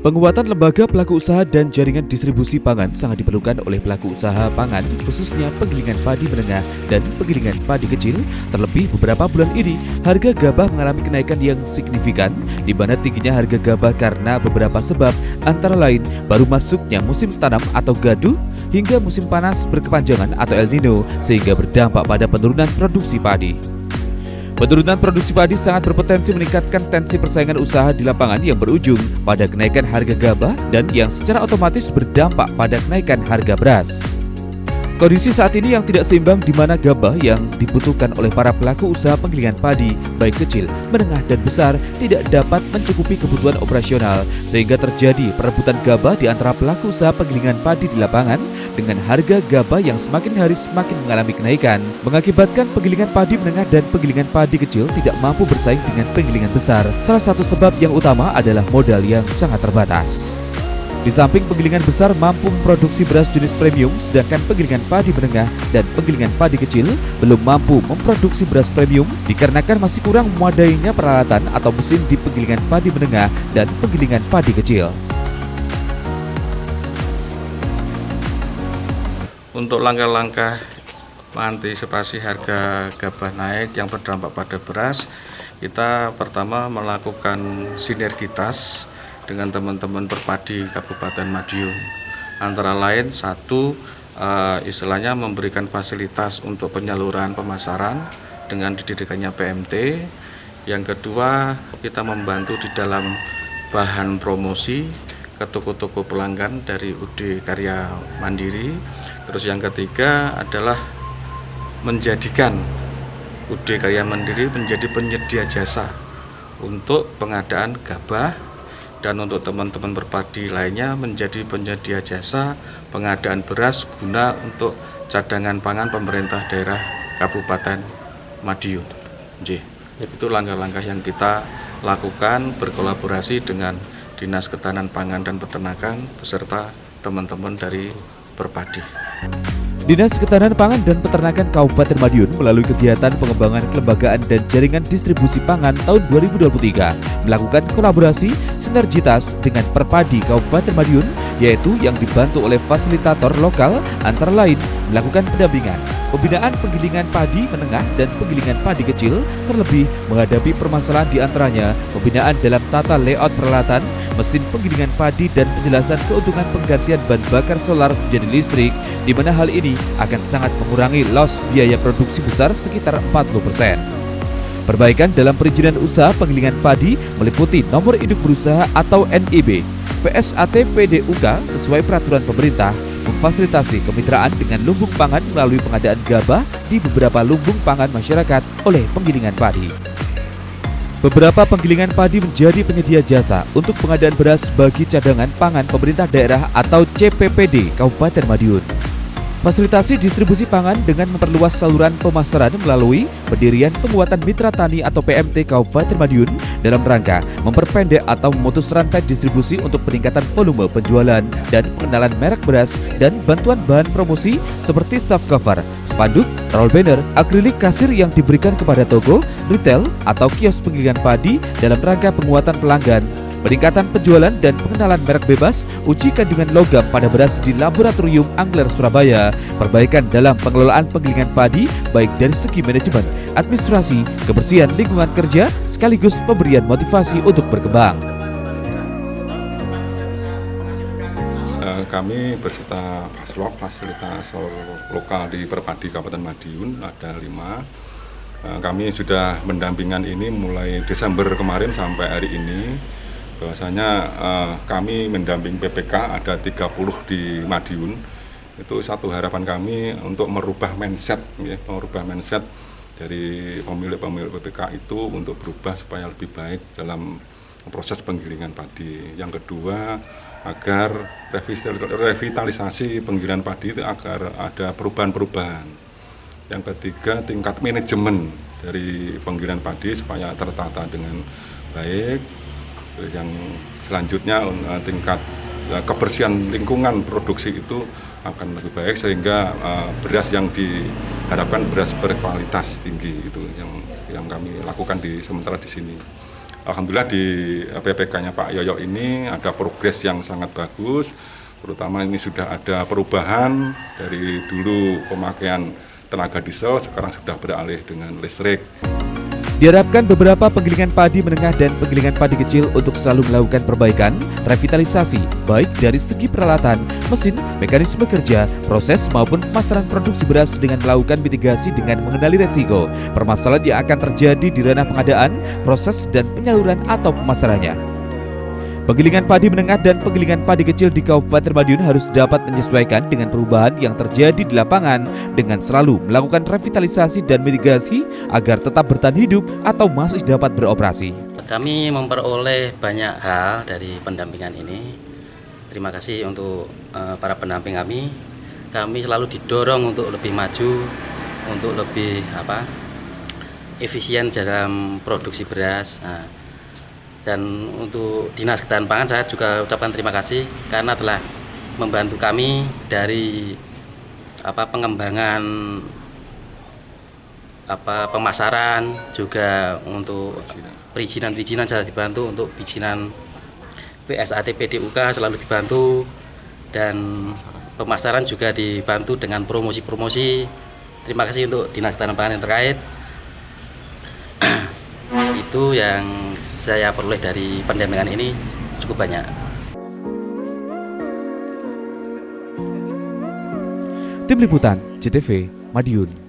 Penguatan lembaga pelaku usaha dan jaringan distribusi pangan sangat diperlukan oleh pelaku usaha pangan, khususnya penggilingan padi menengah dan penggilingan padi kecil. Terlebih beberapa bulan ini, harga gabah mengalami kenaikan yang signifikan, di mana tingginya harga gabah karena beberapa sebab, antara lain baru masuknya musim tanam atau gaduh, hingga musim panas berkepanjangan atau El Nino, sehingga berdampak pada penurunan produksi padi. Penurunan produksi padi sangat berpotensi meningkatkan tensi persaingan usaha di lapangan yang berujung pada kenaikan harga gabah dan yang secara otomatis berdampak pada kenaikan harga beras. Kondisi saat ini yang tidak seimbang di mana gabah yang dibutuhkan oleh para pelaku usaha penggilingan padi, baik kecil, menengah, dan besar, tidak dapat mencukupi kebutuhan operasional, sehingga terjadi perebutan gabah di antara pelaku usaha penggilingan padi di lapangan dengan harga gabah yang semakin hari semakin mengalami kenaikan, mengakibatkan penggilingan padi menengah dan penggilingan padi kecil tidak mampu bersaing dengan penggilingan besar. Salah satu sebab yang utama adalah modal yang sangat terbatas. Di samping penggilingan besar mampu memproduksi beras jenis premium, sedangkan penggilingan padi menengah dan penggilingan padi kecil belum mampu memproduksi beras premium dikarenakan masih kurang memadainya peralatan atau mesin di penggilingan padi menengah dan penggilingan padi kecil. Untuk langkah-langkah mengantisipasi harga gabah naik yang berdampak pada beras, kita pertama melakukan sinergitas dengan teman-teman perpadi Kabupaten Madiun. Antara lain istilahnya memberikan fasilitas untuk penyaluran pemasaran dengan didirikannya PMT. Yang kedua, kita membantu di dalam bahan promosi ke toko-toko pelanggan dari UD Karya Mandiri. Terus yang ketiga adalah menjadikan UD Karya Mandiri menjadi penyedia jasa untuk pengadaan gabah, dan untuk teman-teman berpadi lainnya menjadi penyedia jasa pengadaan beras guna untuk cadangan pangan pemerintah daerah Kabupaten Madiun. Itu langkah-langkah yang kita lakukan berkolaborasi dengan Dinas Ketahanan Pangan dan Peternakan beserta teman-teman dari Perpadi. Dinas Ketahanan Pangan dan Peternakan Kabupaten Madiun melalui kegiatan pengembangan kelembagaan dan jaringan distribusi pangan tahun 2023 melakukan kolaborasi sinergitas dengan Perpadi Kabupaten Madiun, yaitu yang dibantu oleh fasilitator lokal antara lain melakukan pendampingan, pembinaan penggilingan padi menengah dan penggilingan padi kecil, terlebih menghadapi permasalahan diantaranya pembinaan dalam tata layout peralatan, mesin penggilingan padi dan penjelasan keuntungan penggantian bahan bakar solar menjadi listrik, di mana hal ini akan sangat mengurangi loss biaya produksi besar sekitar 40%. Perbaikan dalam perizinan usaha penggilingan padi meliputi nomor induk berusaha atau NIB, PSAT PDUK sesuai peraturan pemerintah, memfasilitasi kemitraan dengan lumbung pangan melalui pengadaan gabah di beberapa lumbung pangan masyarakat oleh penggilingan padi. Beberapa penggilingan padi menjadi penyedia jasa untuk pengadaan beras bagi cadangan pangan pemerintah daerah atau CPPD Kabupaten Madiun. Fasilitasi distribusi pangan dengan memperluas saluran pemasaran melalui pendirian penguatan mitra tani atau PMT Kabupaten Madiun dalam rangka memperpendek atau memutus rantai distribusi untuk peningkatan volume penjualan dan pengenalan merek beras dan bantuan bahan promosi seperti soft cover, spanduk, roll banner, akrilik kasir yang diberikan kepada toko, retail, atau kios penggilingan padi dalam rangka penguatan pelanggan, peningkatan penjualan dan pengenalan merek bebas, uji kandungan logam pada beras di Laboratorium Angler Surabaya, perbaikan dalam pengelolaan penggilingan padi baik dari segi manajemen, administrasi, kebersihan lingkungan kerja, sekaligus pemberian motivasi untuk berkembang. Kami berserta Faslok, fasilitas lokal di Perpadi Kabupaten Madiun, ada 5. Kami sudah mendampingan ini mulai Desember kemarin sampai hari ini. Bahwasanya kami mendamping PPK ada 30 di Madiun. Itu satu harapan kami untuk merubah mindset dari pemilik PPK itu untuk berubah supaya lebih baik dalam proses penggilingan padi. Yang kedua, agar revitalisasi penggilingan padi itu agar ada perubahan-perubahan. Yang ketiga, tingkat manajemen dari penggilingan padi supaya tertata dengan baik. Yang selanjutnya tingkat kebersihan lingkungan produksi itu akan lebih baik sehingga beras yang diharapkan beras berkualitas tinggi itu yang kami lakukan sementara di sini. alhamdulillah di PPK-nya Pak Yoyo ini ada progres yang sangat bagus, terutama ini sudah ada perubahan dari dulu pemakaian tenaga diesel, sekarang sudah beralih dengan listrik. Diharapkan beberapa penggilingan padi menengah dan penggilingan padi kecil untuk selalu melakukan perbaikan, revitalisasi, baik dari segi peralatan, mesin, mekanisme kerja, proses maupun pemasaran produksi beras dengan melakukan mitigasi dengan mengenali resiko, permasalahan yang akan terjadi di ranah pengadaan, proses dan penyaluran atau pemasarannya. Penggilingan padi menengah dan penggilingan padi kecil di Kabupaten Madiun harus dapat menyesuaikan dengan perubahan yang terjadi di lapangan dengan selalu melakukan revitalisasi dan mitigasi agar tetap bertahan hidup atau masih dapat beroperasi. Kami memperoleh banyak hal dari pendampingan ini. Terima kasih untuk para pendamping kami. Kami selalu didorong untuk lebih maju, untuk lebih efisien dalam produksi beras. Dan untuk Dinas Ketahanan Pangan saya juga ucapkan terima kasih karena telah membantu kami dari pengembangan pemasaran, juga untuk perizinan saya dibantu, untuk perizinan PSAT PDUK selalu dibantu, dan pemasaran juga dibantu dengan promosi-promosi. Terima kasih untuk Dinas Ketahanan Pangan yang terkait. Itu yang saya peroleh dari pendampingan ini cukup banyak. Tim Liputan JTV Madiun.